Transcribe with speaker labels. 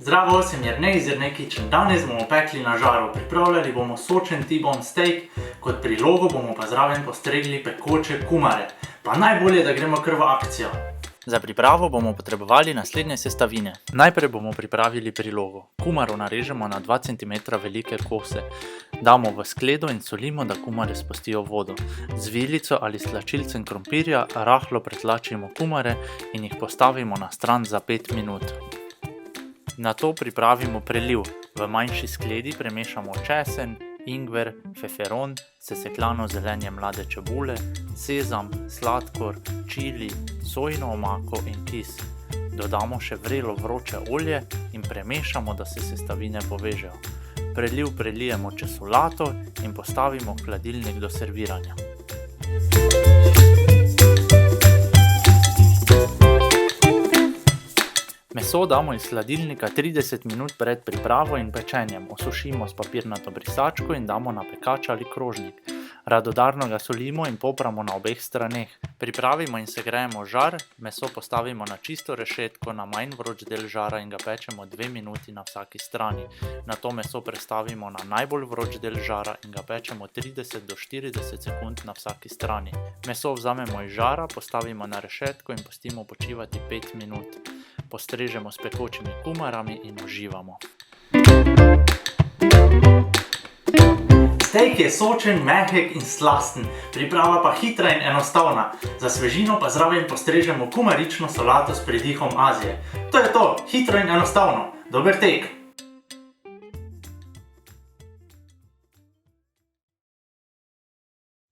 Speaker 1: Zdravo, sem Jernej iz Jernej Kitchen. Danes bomo pekli na žaru. Pripravljali bomo sočen T-bone steak, kot prilogo bomo pa zraven postregli pekoče kumare. Pa najbolje, da gremo kar v akcijo. Za pripravo bomo potrebovali naslednje sestavine. Najprej bomo pripravili prilogo. Kumaro narežemo na 2 cm velike kose. Damo v skledo in solimo, da kumare spustijo vodo. Z vilico ali s tlačilcem krompirja rahlo pretlačimo kumare in jih postavimo na stran za 5 minut. Nato pripravimo preliv. V manjši skledi premešamo česen, ingver, feferon, sesekljano zelenje mlade čebule, sezam, sladkor, čili, sojino omako in kis. Dodamo še vrelo vroče olje in premešamo, da se sestavine povežejo. Preliv prelijemo čez solato in postavimo v hladilnik do serviranja. Meso damo iz hladilnika 30 minut pred pripravo in pečenjem. Osušimo s papirnato brisačko in damo na pekač ali krožnik. Radodarno ga solimo in popramo na obeh straneh. Pripravimo in segrejemo žar, meso postavimo na čisto rešetko na manj vroč del žara in ga pečemo 2 minuti na vsaki strani. Nato meso prestavimo na najbolj vroč del žara in ga pečemo 30 do 40 sekund na vsaki strani. Meso vzamemo iz žara, postavimo na rešetko in pustimo počivati 5 minut. Postrežemo s pekočimi kumarami in uživamo. Steak je sočen, mehek in slasten, priprava pa hitra in enostavna. Za svežino pa zraven postrežemo kumarično solato s pridihom Azije. To je to, hitro in enostavno. Dober tek!